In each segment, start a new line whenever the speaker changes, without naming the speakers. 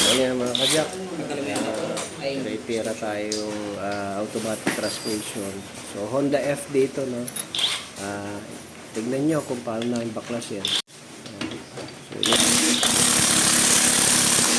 Ayan mga kajak, retira tayong automatic transmission. So Honda FD ito, no? Tignan nyo kung paano namin baklas yan.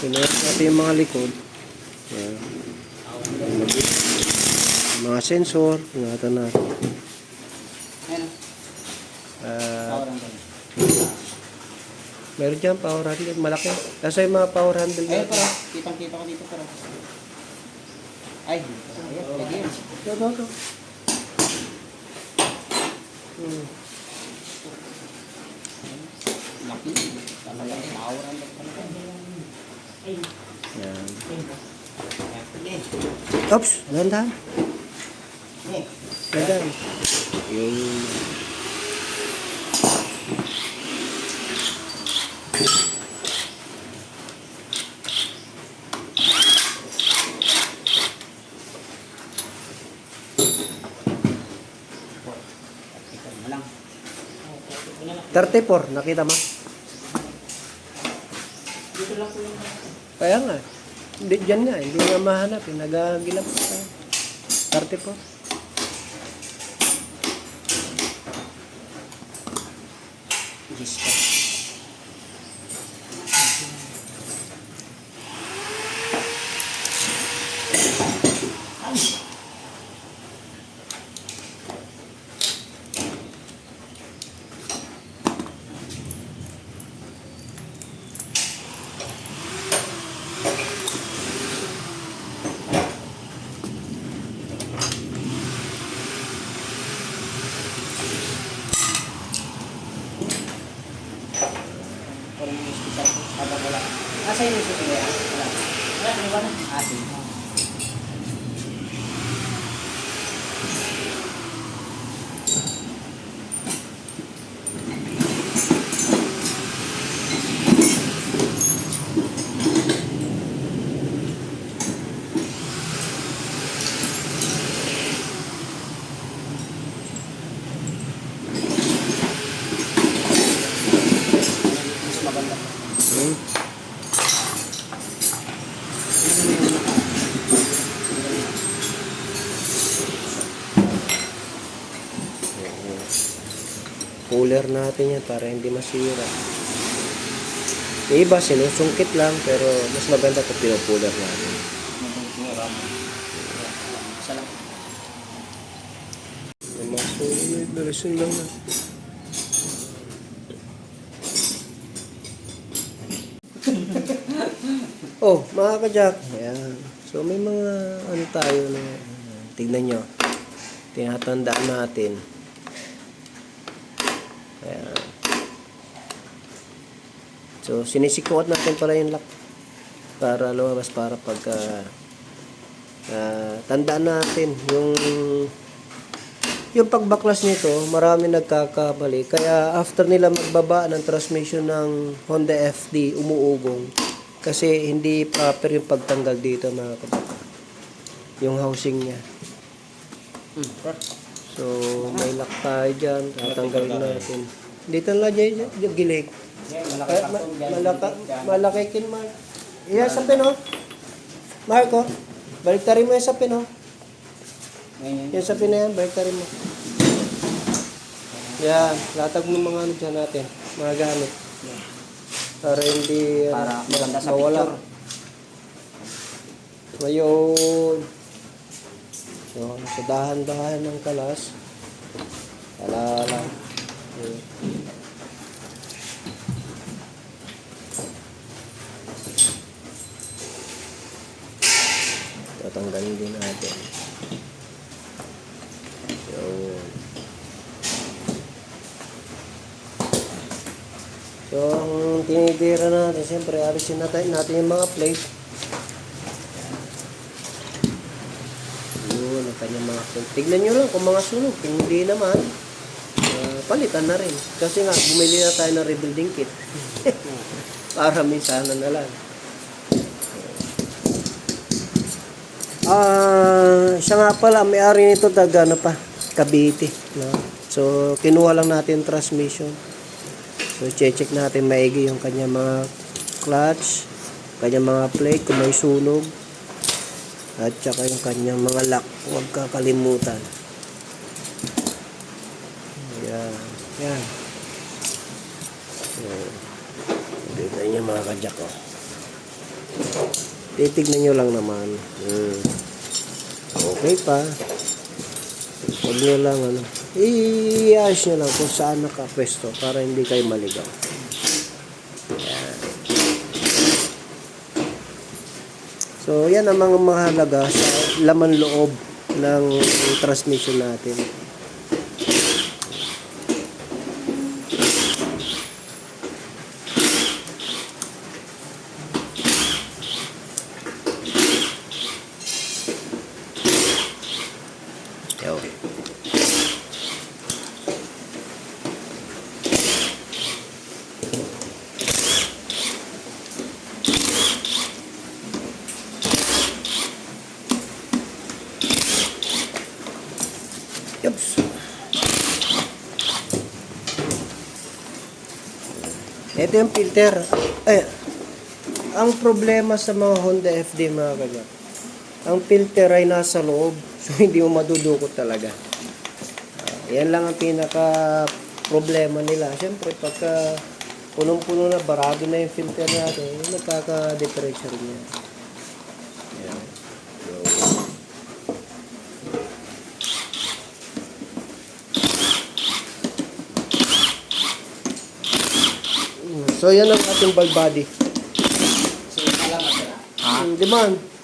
Sinuot natin yung mga likod. Ayan. Mga sensor, ingatan natin. Meron dyan power handle, malaki. Kasi yung mga power handle
Ayun
natin.
para, kitang-kita ko dito para. Ay, ayun, pwede yun.
Ito.
Laki, talagang power ang talaga.
Yan.
Sige.
Oops, dahan-dahan.
Sige.
Dahan-dahan. Yung...
Ikaw na lang.
34, nakita mo?
Dito lang po yung...
Kaya nga. Hindi, dyan nga, hindi nga mahanap. Nagagilap ka. 34.
Yes, Asa yung isip ko yan? Wala. Wala, wala. Asin. Mas maganda.
Cooler natin yan para hindi masira. Yung iba, sinusungkit lang, pero mas maganda ito pinupuller natin.
Isa lang.
Yung mga sulit, balisin lang na. Oh, mga kajak. Ayan. So, may mga ano tayo na tignan nyo. Tinatandaan natin. Ayan. So, sinisikuot natin pala yung lock para lumabas para pagka tandaan natin yung pagbaklas nito, marami nagkakamali. Kaya after nila magbaba ng transmission ng Honda FD, umuugong. Kasi hindi proper yung pagtanggal dito mga kapatid. Yung housing niya. So, may lock tayo dyan. Tatanggalin natin. Dito lang dyan, yung gilig.
Malaki karton dyan.
Malaki kin, Mark. Iya, sa pin, oh. Marco, baliktarin mo yung sa pin, oh. Yung sa pin na yan, baliktarin mo. Yan, latag mo mga ano dyan natin. Mga gamit. Para hindi
Para maganda sa
mawala.
picture.
Ngayon, so, sa dahan-dahan ng kalas, alala. Tatanggalin din natin. So, ang tinitira natin, siyempre, alisin natin yung mga plate. Yun, ang kanyang mga plate. Tignan nyo lang kung mga sunog. Kung hindi naman, palitan na rin. Kasi nga, bumili na tayo ng rebuilding kit. Para minsan na lang. Siya nga pala, may-ari nito ano pa, Cavite. No? So, kinuha lang natin transmission. So, check natin maigi yung kanya mga clutch, kanyang mga plate kung may sunog. At saka yung kanyang mga lock. Huwag kakalimutan. Yan. Yan. Dito yung mga kajak ko. Titignan nyo lang naman. Okay pa. Huwag nyo lang i-ayos nyo lang kung saan nakapwesto para hindi kayo maligaw. Yan. So, yan ang mga mahalaga sa laman loob ng transmission natin. Okay. Yups. Ito yung filter. Ang problema sa mga Honda FD mga kagad, ang filter ay nasa loob. So, hindi mo madudukot talaga. Yan lang ang pinaka problema nila. Siyempre, pagka punong-puno na, barado na yung filter natin, nagkaka-differential niya. Yan. So, yan ang ating valve body.
So, kailangan sila.
Demand.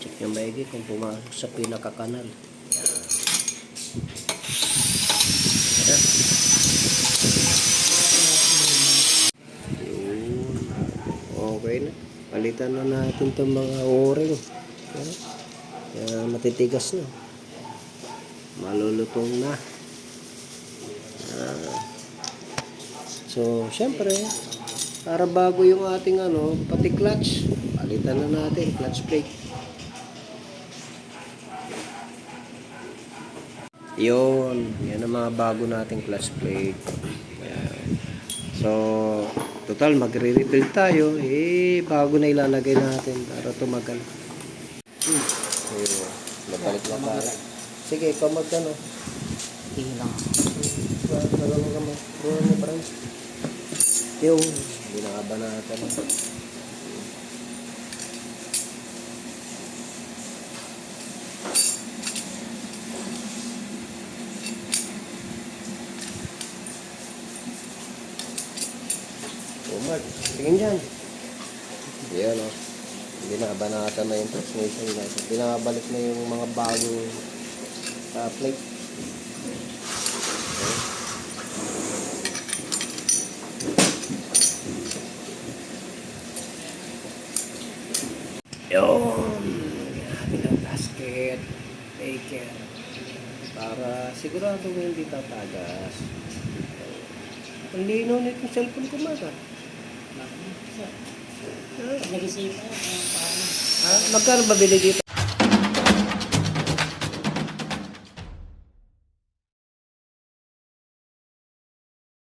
Check yung maigi kung pumasok sa pinakakanal. Yan. Yun. Okay na. Palitan na natin itong mga o-ring. Yan. Matitigas na. Malulutong na. So, syempre, para bago yung ating pati clutch, palitan na natin, clutch plate. Yun, yan ang mga bago nating clutch plate. Ayan. So, total, magre-rebuild tayo, bago na ilalagay natin para tumagal. Ayun, babalik na tayo. Sige, ikaw magkano?
Hilang.
Talagang kami. Puro mo pa rin. Yung, binabanatan. Mark, tingin dyan. Yan o. Binabanatan na yung transmission natin. Binabalik na yung mga bagong plate. Yun. Bilang gasket. Take care. Para sigurado hindi tatagas. Ang lino na itong cellphone ko mga.
Nag-isip ko.
Magkano ba bili dito?